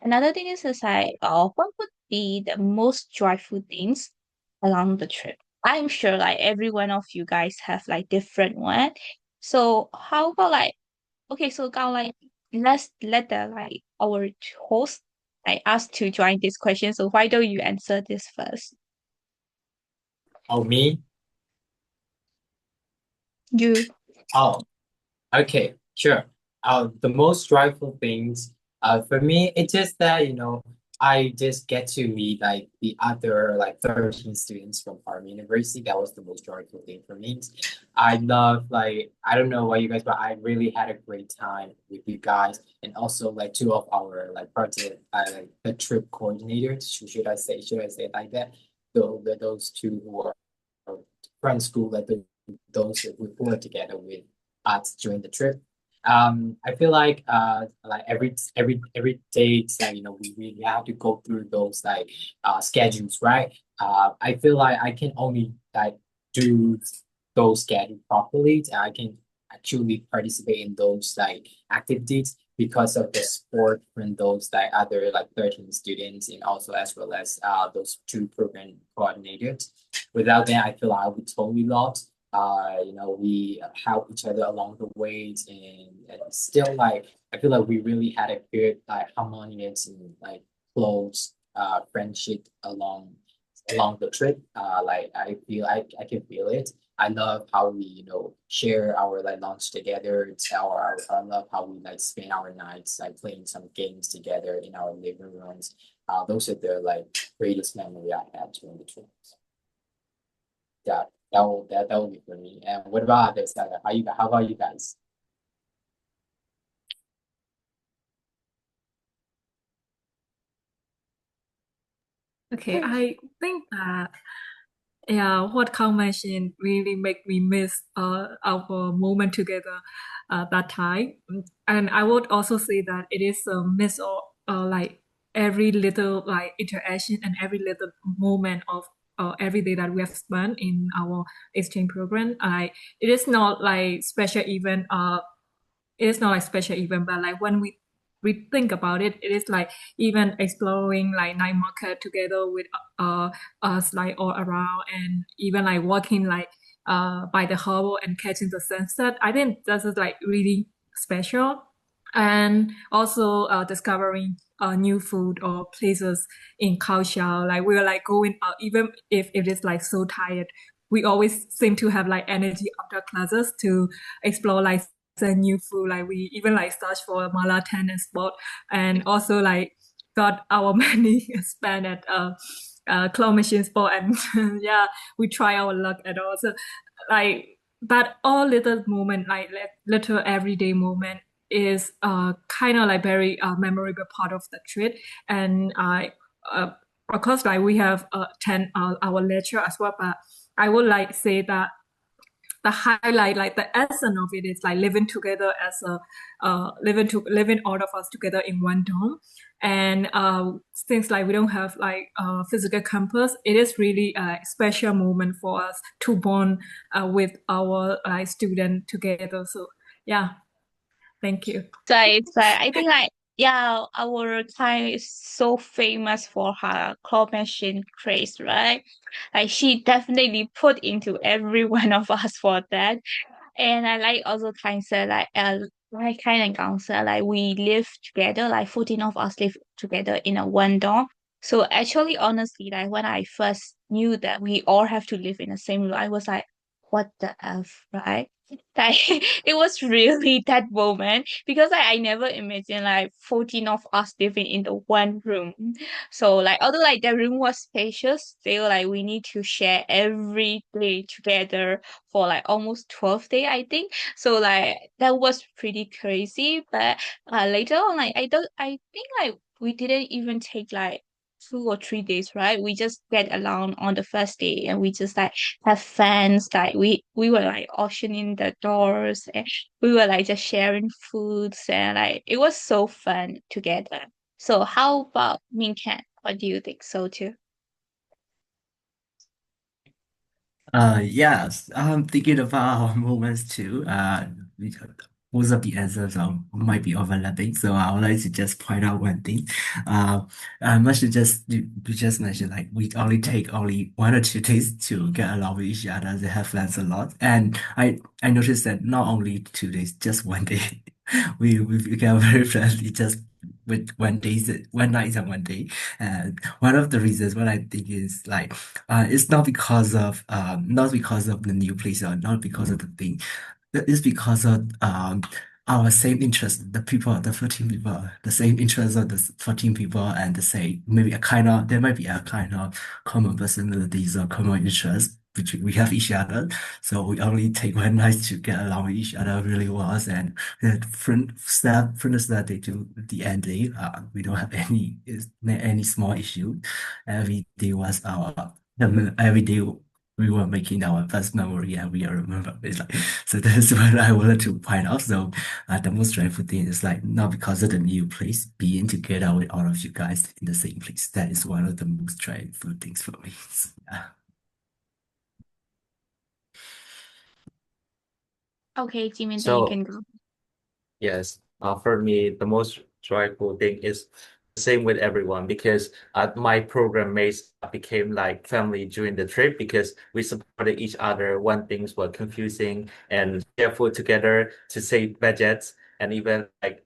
Another thing is like, what would be the most joyful things along the trip? I'm sure like every one of you guys have like different one. So how about like, okay, so now like let's let the like our host like ask to join this question. So why don't you answer this first? Oh, me? You. Oh, okay, sure. The most joyful things, for me, it's just that, I just get to meet like the other like 13 students from our university. That was the most joyful thing for me. I love like I don't know about you guys, but I really had a great time with you guys, and also like two of our like project, like the trip coordinators. Should I say it like that? Those two who are from school, like those that we work together with us during the trip. I feel like every day that we have to go through those like schedules, right? I feel like I can only like do those schedules properly, and I can actually participate in those like activities because of the support from those like other like 13 students, and also as well as those two program coordinators. Without them, I feel like I would totally lost. We help each other along the ways, and still like I feel like we really had a good like harmonious and like close friendship along the trip. Like I can feel it. I love how we share our like lunch together. I love how we like spend our nights like playing some games together in our living rooms. Those are the like greatest memory I had during the trip. Yeah, that will be for me. And what about others? How about you guys? Okay, I think that yeah, what Carl mentioned really make me miss our moment together that time. And I would also say that it is a miss of like every little like interaction and every little moment of every day that we have spent in our exchange program. I it is not like special event. It is not like special event, but like when we think about it, it is like even exploring like night market together with uh us like all around, and even like walking like by the harbor and catching the sunset. I think this is like really special, and also discovering new food or places in Kaohsiung. Like we're like going out, even if it is like so tired. We always seem to have like energy after classes to explore like the new food. Like we even like search for mala tennis spot, and also like got our money spent at claw machine spot, and yeah, we try our luck at all. So like but all little moment, like little everyday moment is kind of like very memorable part of the trip. And I of course like we have 10 our lecture as well, but I would like say that the highlight, like the essence of it, is like living together as a living all of us together in one dorm. And since like we don't have like physical campus, it is really a special moment for us to bond with our like student together. So yeah, thank you. So it's like I think like yeah, our time is so famous for her claw machine craze, right? Like she definitely put into every one of us for that. And I like also kind of like kind of council like we live together, like 14 of us live together in a one dorm. So actually honestly like when I first knew that we all have to live in the same room, I was like, what the F, right? Like it was really that moment because I never imagined like 14 of us living in the one room. So like although like the room was spacious, still like we need to share every day together for like almost 12 days, I think. So like that was pretty crazy. But later on, like I think like we didn't even take like 2 or 3 days, right? We just get along on the first day and we just like have fans. Like we were like auctioning the doors and we were like just sharing foods and like it was so fun together. So how about Minkan? What do you think so too? Yes, I'm thinking about our moments too. most of the answers might be overlapping. So I would like to just point out one thing. Uh, much to just you just mentioned like we only take only 1 or 2 days to get along with each other. They have friends a lot, and I noticed that not only 2 days, just one day, we became very friendly just with 1 days, 1 night and 1 day. And one of the reasons what I think is like it's not because of the new place or not because of the thing. It's because of our same interest, the 14 people, the same interest of the 14 people and the same, maybe there might be a kind of common personalities or common interests which we have each other. So we only take 1 night to get along with each other really well. And from the start day to the end day, we don't have any small issue. Every day was every day we were making our first memory and we remember it's like so that's what I wanted to point out. So the most joyful thing is like not because of the new place, being together with all of you guys in the same place. That is one of the most joyful things for me. So, yeah. Okay, Jimin, then you So can go. yes, for me, the most joyful thing is the same with everyone because my program mates became like family during the trip because we supported each other when things were confusing and share food together to save budgets and even like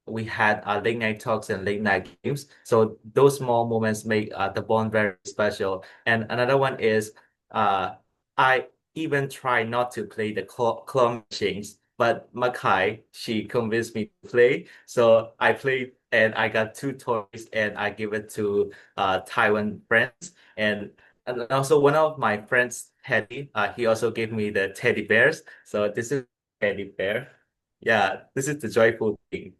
we had late night talks and late night games. So those small moments make the bond very special. And another one is uh, I even try not to play the claw machines, but Makai, she convinced me to play. So I played and I got two toys and I give it to Taiwan friends. And also one of my friends, Teddy, he also gave me the teddy bears. So this is teddy bear. Yeah, this is the joyful thing.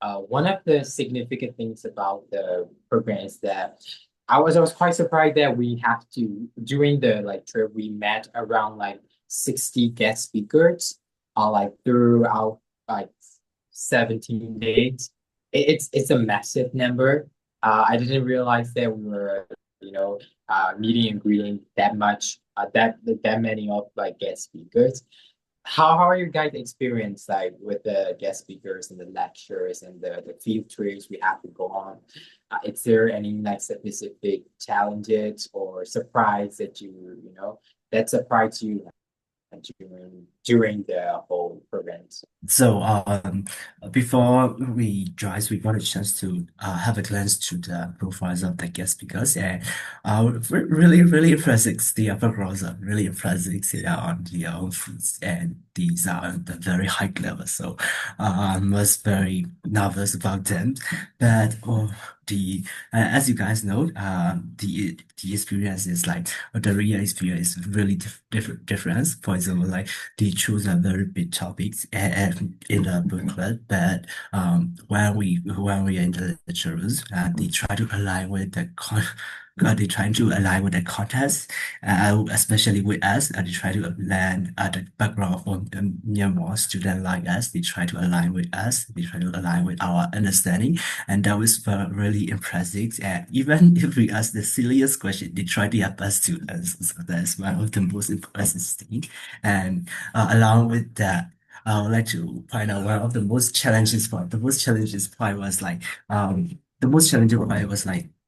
One of the significant things about the program is that I was quite surprised that we have to during the like trip we met around like 60 guest speakers like throughout like 17 days. It's a massive number. I didn't realize that we were meeting and greeting that much that many of like guest speakers. How are you guys experience like with the guest speakers and the lectures and the field trips we have to go on? Is there any like specific challenges or surprise that that surprised you during the whole event? So before we drive, we got a chance to have a glance to the profiles of the guest speakers, and really, really impressive. The backgrounds are really impressive. They are on their own foods, and these are on the very high level. So I was very nervous about them, but the as you guys know, the experience is like the real experience is really different. For example, like they choose a very big topics and in the booklet, but when we are in the lectures, they try to align with they trying to align with the context, especially with us, and they try to land at the background of the Myanmar student like us. They try to align with us. They try to align with our understanding, and that was really impressive. And even if we ask the silliest question, they try their best to answer. So that's one of the most impressive things. And along with that, I would like to point out one of the most challenges part. The most challenging part was like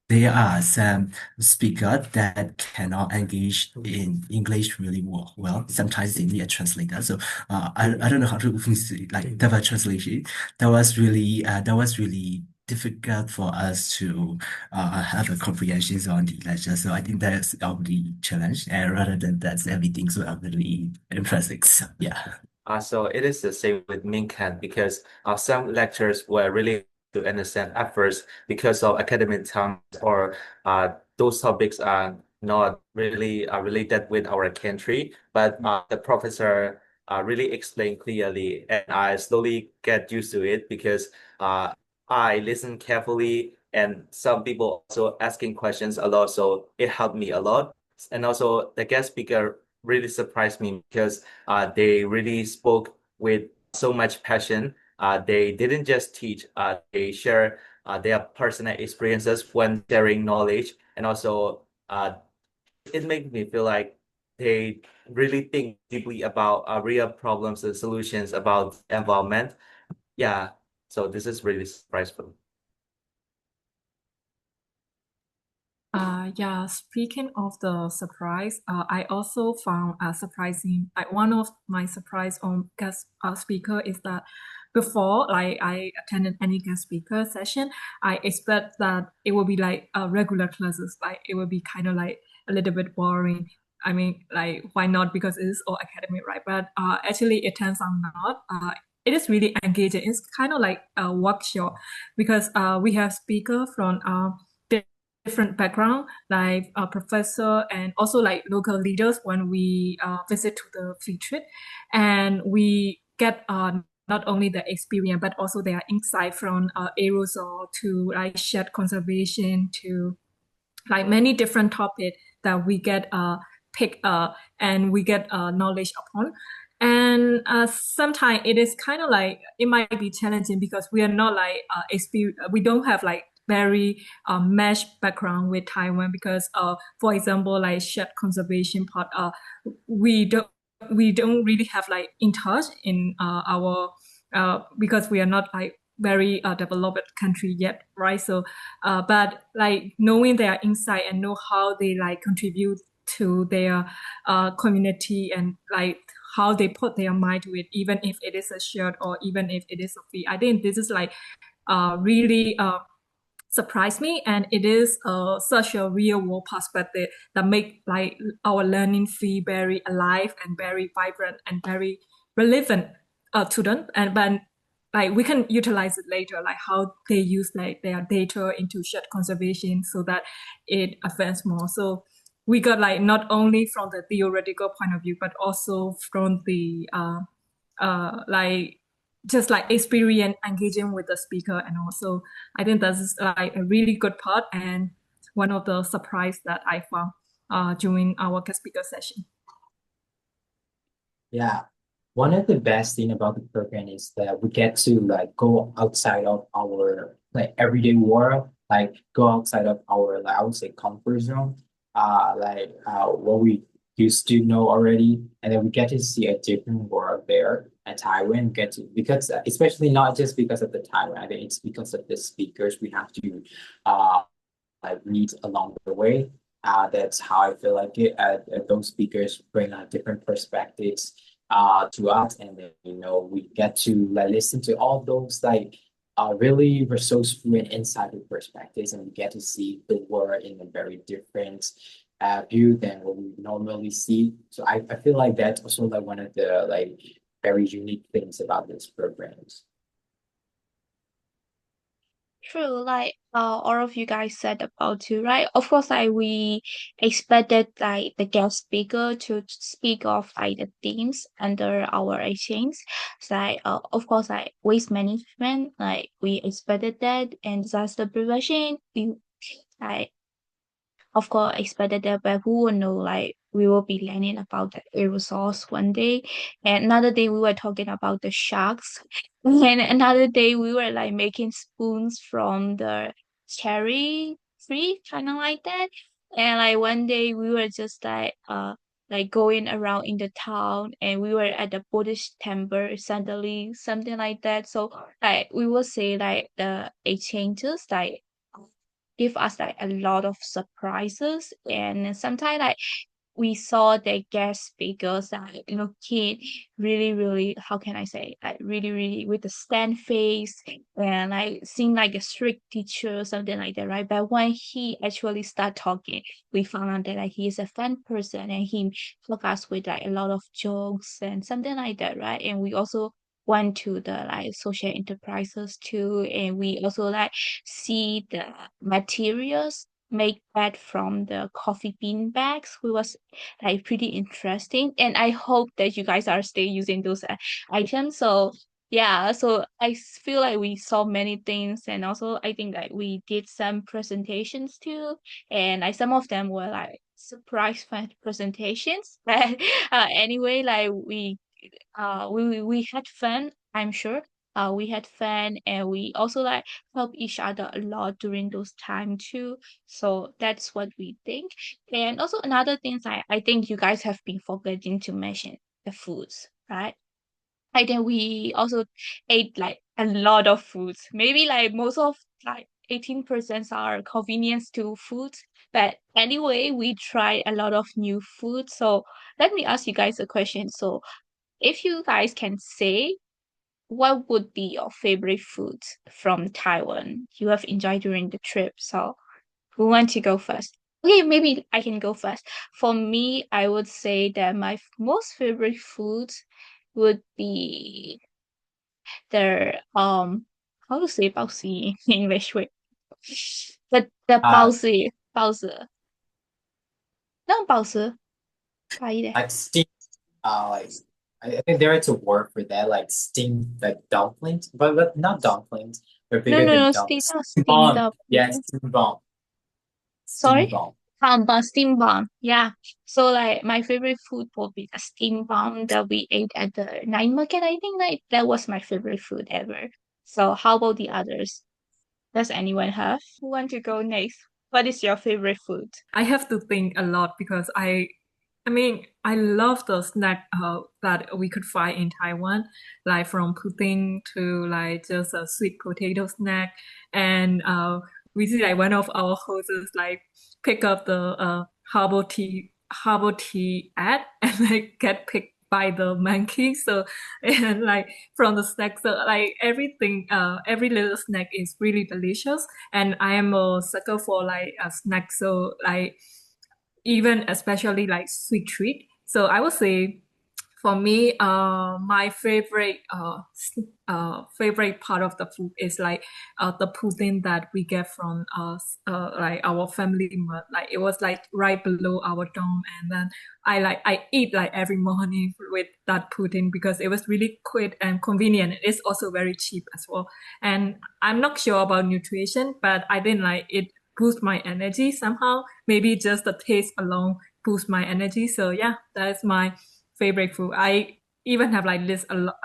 there are some speaker that cannot engage in English really well. Sometimes they need a translator. So I don't know how to say, like double translation. That was really difficult for us to have a comprehension on the lecture. So I think that's our the challenge. And rather than that, everything's really impressive. So, yeah. So it is the same with Minkan because some lectures were really to understand at first because of academic terms or those topics are not really related with our country, but the professor really explained clearly and I slowly get used to it because I listen carefully and some people also asking questions a lot, so it helped me a lot. And also the guest speaker really surprised me because they really spoke with so much passion. They didn't just teach, they share their personal experiences when sharing knowledge. And also, it made me feel like they really think deeply about real problems and solutions about environment. Yeah, so this is really surprising. Yeah, speaking of the surprise, I also found surprising. Like one of my surprise on guest speaker is that before like I attended any guest speaker session, I expect that it will be like regular classes. Like it will be kind of like a little bit boring. I mean, like why not? Because it is all academic, right? But actually, it turns out not. It is really engaging. It's kind of like a workshop because we have speaker from different background, like a professor and also like local leaders when we visit to the free trip, and we get not only the experience but also their insight from aerosol to like shared conservation to like many different topics that we get pick and we get knowledge upon. And sometimes it is kind of like it might be challenging because we are not like we don't have like very mesh background with Taiwan because for example like shared conservation part we don't we don't really have like in touch in our because we are not like very developed country yet, right? So but like knowing their insight and know how they like contribute to their community and like how they put their mind to it, even if it is a shared or even if it is a fee. I think this is like really surprised me, and it is such a real world perspective that make like our learning feel very alive and very vibrant and very relevant to them. And but like we can utilize it later, like how they use like their data into shared conservation so that it advance more. So we got like not only from the theoretical point of view but also from the like just like experience engaging with the speaker. And also I think that's like a really good part and one of the surprise that I found during our guest speaker session. Yeah. One of the best thing about the program is that we get to like go outside of our like everyday world, like go outside of our like I would say comfort zone, like what we used to know already, and then we get to see a different world there at Taiwan. Get to because especially not just because of the Taiwan, I think it's because of the speakers we have to uh like meet along the way. That's how I feel like it. Those speakers bring different perspectives to us, and then we get to like listen to all those like really resourceful and insightful perspectives, and we get to see the world in a very different view than what we normally see. So I feel like that's also like one of the like very unique things about these programs. True, like all of you guys said about too, right? Of course, like we expected like the guest speaker to speak of like the themes under our exchange. So like of course like waste management, like we expected that, and disaster prevention. We like of course expected that, but who would know like we will be learning about the aerosols one day, and another day we were talking about the sharks, and another day we were like making spoons from the cherry tree, kind of like that. And like one day we were just like going around in the town, and we were at the Buddhist temple suddenly, something like that. So like we will say like the exchanges like give us like a lot of surprises, and sometimes like we saw the guest speakers like looking really really, how can I say, like really really with a stand face and like seem like a strict teacher or something like that, right? But when he actually start talking, we found out that like he is a fun person, and he took us with like a lot of jokes and something like that, right? And we also went to the like social enterprises too, and we also like see the materials make that from the coffee bean bags, which was like pretty interesting. And I hope that you guys are still using those items. So yeah, so feel like we saw many things, and also I think that we did some presentations too, and like some of them were like surprise presentations. But anyway, like we had fun, I'm sure. We had fun, and we also like help each other a lot during those time too. So that's what we think. And also another thing is I think you guys have been forgetting to mention the foods, right? I think we also ate like a lot of foods. Maybe like most of like 18% are convenience to foods. But anyway, we tried a lot of new food. So let me ask you guys a question. So if you guys can say what would be your favorite food from Taiwan you have enjoyed during the trip? So who want to go first? Okay, maybe I can go first. For me, I would say that my most favorite food would be the how to say 包子 in English? Wait, the Uh, 包子那种包子快一点 like steam, like I think there is a word for that, like steamed like dumplings, but not dumplings. They're no bigger no than no steam dumplings. not Steam steamed bomb, up yes, steam bomb, steam sorry bomb. but steam bomb yeah so like my favorite food would be the steam bomb that we ate at the night market. I think like that was my favorite food ever. So how about the others? Does anyone have who want to go next? What is your favorite food? I have to think a lot because I mean, I love the snack that we could find in Taiwan, like from pudding to like just a sweet potato snack. And we see like one of our hosts like pick up the herbal tea ad and like get picked by the monkey. So and like from the snack, so like everything, every little snack is really delicious. And I am a sucker for like a snack, so like even especially like sweet treat. So I would say for me, my favorite part of the food is like the pudding that we get from like our family. Like it was like right below our dorm, and then I eat like every morning with that pudding because it was really quick and convenient. It's also very cheap as well. And I'm not sure about nutrition, but I think like it boost my energy somehow. Maybe just the taste alone boost my energy. So yeah, that's my favorite food. I even have like this a lot.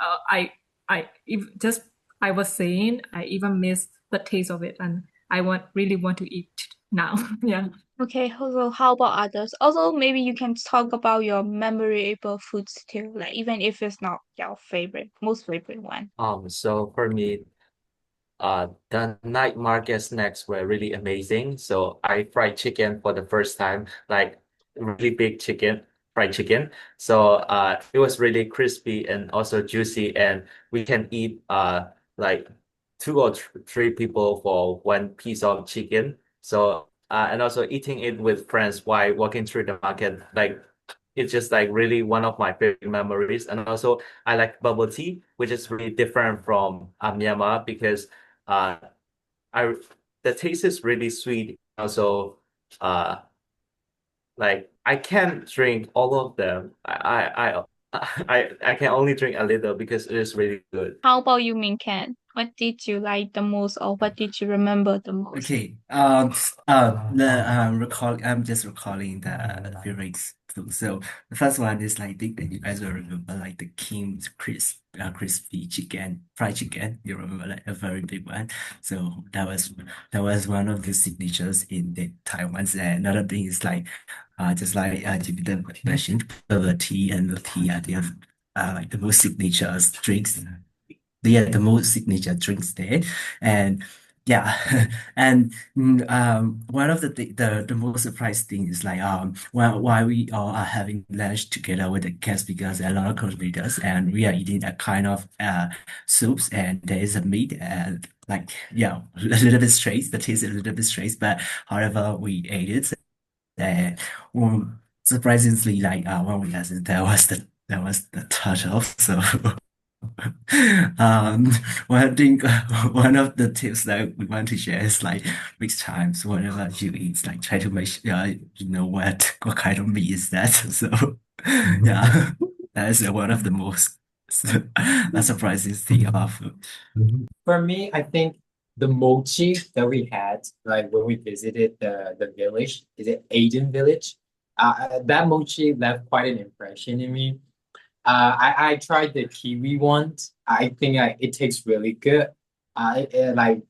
Just I was saying I even miss the taste of it, and I really want to eat now. Yeah. Okay, so how about others? Also, maybe you can talk about your memorable foods too, like even if it's not your favorite, most favorite one. So for me, the night market snacks were really amazing. So I fried chicken for the first time, like really big chicken, fried chicken. So it was really crispy and also juicy, and we can eat like two or three people for one piece of chicken. So and also eating it with friends while walking through the market, like it's just like really one of my favorite memories. And also I like bubble tea, which is really different from Myanmar because uh, I the taste is really sweet. Also, uh, like I can't drink all of them. I can only drink a little because it is really good. How about you, Minkan? What did you like the most, or what did you remember the most? Okay. I'm just recalling the favorites food. So the first one is like I think that you guys will remember like the King's crispy chicken, fried chicken. You remember like a very big one. So that was one of the signatures in the Taiwan's. And another thing is like just like Jimmy mentioned, bubble tea and milk tea. They have like the most signature drinks. They are the most signature drinks there, and yeah, and one of the most surprising thing is like why we all are having lunch together with the guests because there are a lot of collaborators and we are eating a kind of soups and there is a meat and like yeah a little bit strange, the taste is a little bit strange, but however we ate it and surprisingly like when we asked it, that was the turtle. So Um, well, I think one of the tips that we want to share is like next times whenever you eat, like try to make sure you know what kind of meat is that. So yeah, that is one of the most surprising thing about food. For me, I think the mochi that we had, like when we visited the village, is it Asian village? That mochi left quite an impression in me. I tried the kiwi ones. I think it tastes really good. Like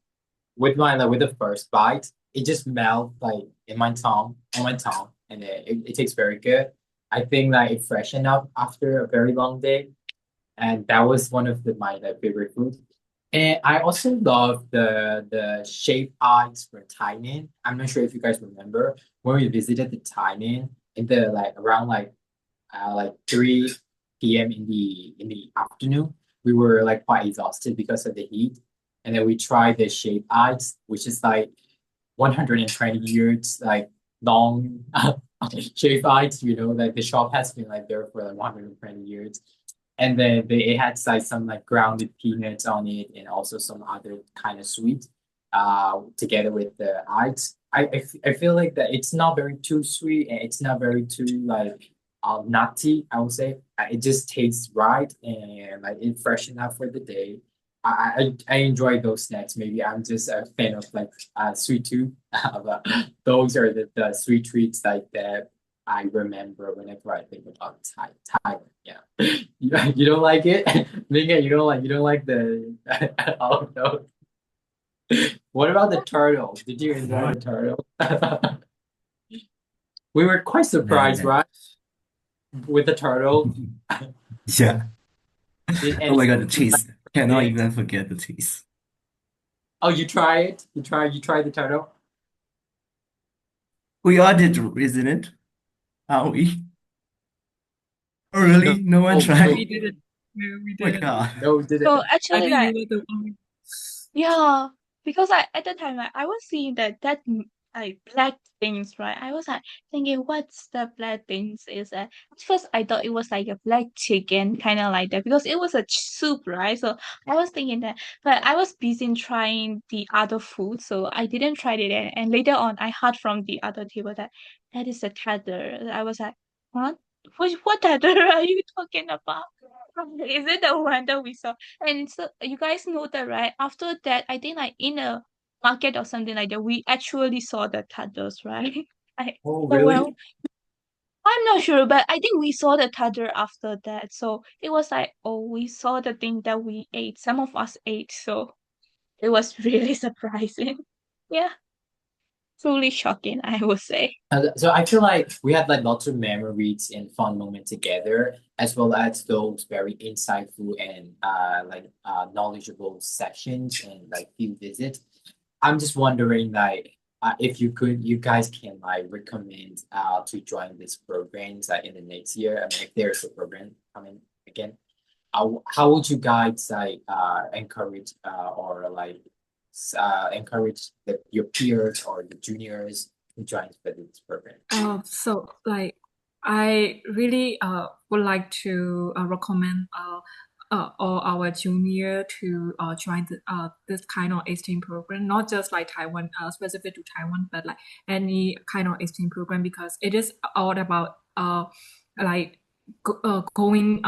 with the first bite, it just melts like in my tongue, and it tastes very good. I think like it freshened up after a very long day, and that was one of my like, favorite foods. And I also love the shaved ice for Tainan. I'm not sure if you guys remember when we visited the Tainan in the like around like 3 p.m. in the afternoon. We were like quite exhausted because of the heat. And then we tried the shaved ice, which is like 120 years like long shaved ice, like the shop has been like there for like 120 years. And then it had like some like grounded peanuts on it and also some other kind of sweet together with the ice. I feel like that it's not very too sweet and it's not very too like nutty, I would say. It just tastes right and like it freshened up for the day. I enjoy those snacks. Maybe I'm just a fan of like sweet tooth. But those are the sweet treats like that I remember whenever I think about Thailand. Yeah. You don't like it? Mika, you don't like the oh no. What about the turtle? Did you enjoy the turtle? We were quite Then surprised, that right? With the turtle. yeah. Did Oh my anyone God, the cheese. try Cannot it? even forget the cheese. Oh, you try it? You tried the turtle? We all did, isn't it? Are we? Oh, No, really? No one no, No, we tried? didn't. No, we Oh my didn't. God. no, did So it? I actually, think you like, were the one. yeah, because at the time I was seeing like black things, right? I was like thinking, what's the black things is that? At first, I thought it was like a black chicken, kind of like that, because it was a soup, right? So I was thinking that, but I was busy in trying the other food, so I didn't try it. And later on, I heard from the other table that that is a tether. I was like, what? What tether are you talking about? Is it the one that we saw? And so you guys know that, right? After that, I think like in a market or something like that, we actually saw the turtles, right? I Oh, so well, really? I'm not sure, but I think we saw the turtle after that. So it was like, oh, we saw the thing that we ate. Some of us ate, so it was really surprising. Yeah, truly shocking, I would say. So I feel like we had like lots of memories and fun moments together, as well as those very insightful and knowledgeable sessions and like field visits. I'm just wondering like if you guys can like recommend to join this programs in the next year. I mean, if there's a program coming again, how would you guys like encourage or like encourage your peers or the juniors to join for this program? So like I really would like to recommend all our junior to join this kind of exchange program, not just like Taiwan, specific to Taiwan, but like any kind of exchange program because it is all about like going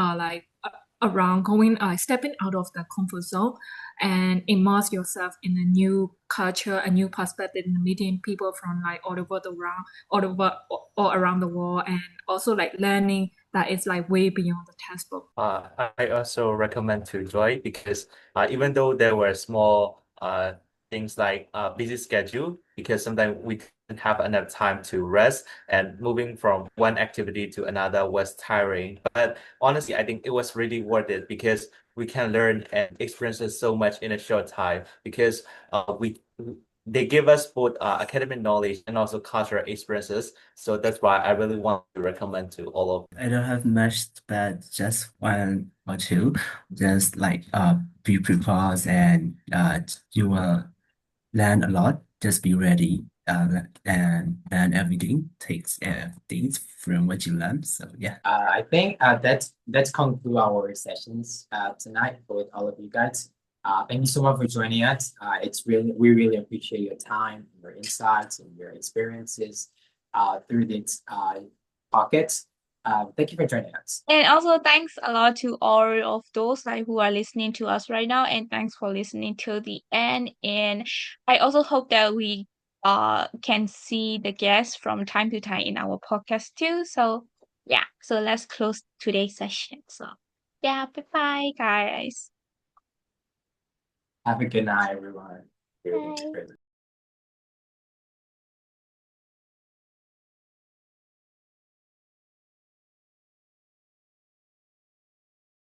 around going stepping out of the comfort zone and immerse yourself in a new culture, a new perspective, and meeting people from like all over all around the world, and also like learning that it's like way beyond the textbook. I also recommend to join because even though there were small things like busy schedule, because sometimes we didn't have enough time to rest and moving from one activity to another was tiring. But honestly, I think it was really worth it because we can learn and experience so much in a short time because we they give us both academic knowledge and also cultural experiences. So that's why I really want to recommend to all of. I don't have much, but just one or two. Just like be prepared and you will learn a lot. Just be ready and learn everything. Takes things from what you learn. So yeah. I think that's conclude our sessions tonight with all of you guys. Thank you so much for joining us. We really appreciate your time, your insights, and your experiences through this pockets. Thank you for joining us. And also thanks a lot to all of those like who are listening to us right now, and thanks for listening till the end. And I also hope that we can see the guests from time to time in our podcast too. So yeah, so let's close today's session. So yeah, bye bye, guys. Have a good night, everyone. Bye.